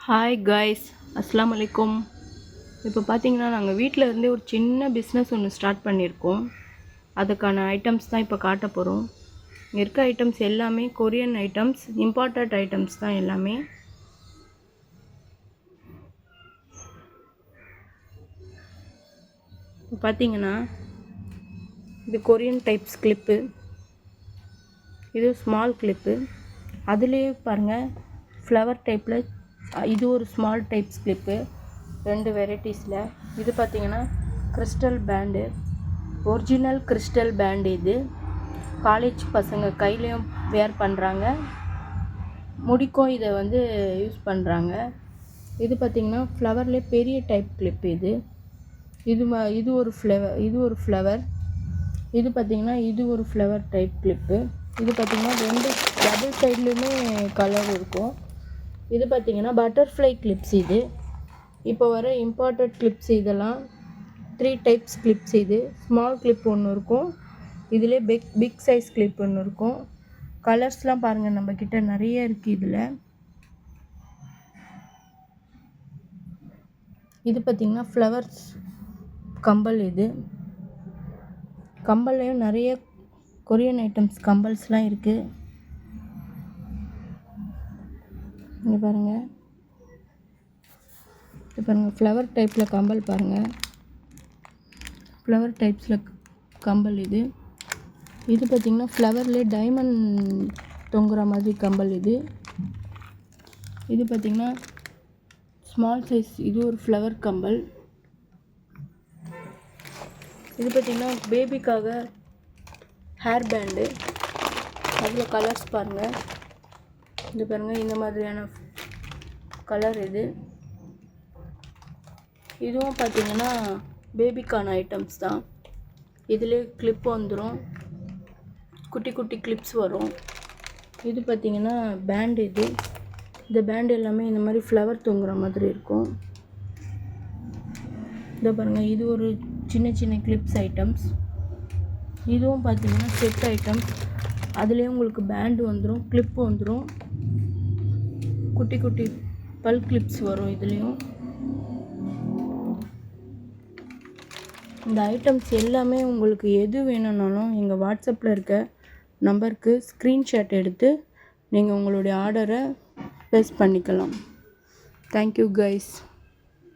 Hi guys, அஸ்ஸலாமு அலைக்கும். இப்போ பார்த்தீங்கன்னா நாங்கள் வீட்டில் இருந்தே ஒரு சின்ன பிஸ்னஸ் ஒன்று ஸ்டார்ட் பண்ணியிருக்கோம். அதுக்கான ஐட்டம்ஸ் தான் இப்போ காட்ட போகிறோம். இங்கே இருக்க ஐட்டம்ஸ் எல்லாமே கொரியன் ஐட்டம்ஸ், இம்பார்ட்டட் ஐட்டம்ஸ் தான் எல்லாமே. இப்போ பார்த்தீங்கன்னா இது கொரியன் டைப்ஸ் கிளிப்பு, இது ஸ்மால் கிளிப்பு. அதுலேயே பாருங்கள் ஃப்ளவர் டைப்பில் இது ஒரு ஸ்மால் டைப்ஸ் கிளிப்பு, 2 வெரைட்டிஸில். இது பார்த்திங்கன்னா crystal band, original crystal band. இது காலேஜ் பசங்க கையிலையும் வேர் பண்ணுறாங்க, முடிக்கும் இதை யூஸ் பண்ணுறாங்க. இது பார்த்திங்கன்னா ஃப்ளவர்லேயே பெரிய டைப் கிளிப். இது ஒரு ஃப்ளவர். இது பார்த்திங்கன்னா இது ஒரு ஃப்ளவர் டைப் கிளிப்பு. இது பார்த்திங்கன்னா 2 டபுள் சைட்லேயுமே கலர் இருக்கும். இது பார்த்திங்கன்னா பட்டர்ஃப்ளை கிளிப்ஸ். இது இப்போ வர இம்பார்ட்டட் கிளிப்ஸ். இதெல்லாம் 3 டைப்ஸ் கிளிப்ஸ். இது ஸ்மால் கிளிப் ஒன்று இருக்கும், இதிலே பிக் சைஸ் கிளிப் ஒன்று இருக்கும். கலர்ஸ்லாம் பாருங்கள், நம்மக்கிட்ட நிறைய இருக்குது இதில். இது பார்த்திங்கன்னா ஃப்ளவர்ஸ் கம்பல். இது கம்பல்லையும் நிறைய கொரியன் ஐட்டம்ஸ் கம்பல்ஸ்லாம் இருக்குது. இங்கே பாருங்கள், ஃப்ளவர் டைப்பில் கம்பல் பாருங்கள், ஃப்ளவர் டைப்ஸில் கம்பல். இது பார்த்திங்கன்னா ஃப்ளவர்லேயே டைமண்ட் தொங்குற மாதிரி கம்பல். இது பார்த்திங்கன்னா ஸ்மால் சைஸ், இது ஒரு ஃப்ளவர் கம்பல். இது பார்த்திங்கன்னா பேபிக்காக ஹேர் பேண்டு. அதில் கலர்ஸ் பாருங்கள், இது பாருங்கள், இந்த மாதிரியான கலர். இதுவும் பார்த்திங்கன்னா பேபிக்கான ஐட்டம்ஸ் தான். இதிலே கிளிப் வந்துடும், குட்டி குட்டி கிளிப்ஸ் வரும். இது பார்த்திங்கன்னா பேண்டு. இந்த பேண்டு எல்லாமே இந்த மாதிரி ஃப்ளவர் தொங்குற மாதிரி இருக்கும். இதை பாருங்கள், இது ஒரு சின்ன சின்ன கிளிப்ஸ் ஐட்டம்ஸ். இதுவும் பார்த்திங்கன்னா செட் ஐட்டம்ஸ். அதுலேயே உங்களுக்கு பேண்டு வந்துடும், கிளிப்பு வந்துடும், குட்டி குட்டி பல் கிளிப்ஸ் வரும். இதுலேயும் இந்த ஐட்டம்ஸ் எல்லாமே உங்களுக்கு எது வேணும்னாலும் எங்கள் வாட்ஸ்அப்பில் இருக்க நம்பருக்கு ஸ்க்ரீன்ஷாட் எடுத்து நீங்கள் உங்களுடைய ஆர்டரை ப்ளேஸ் பண்ணிக்கலாம். Thank you guys.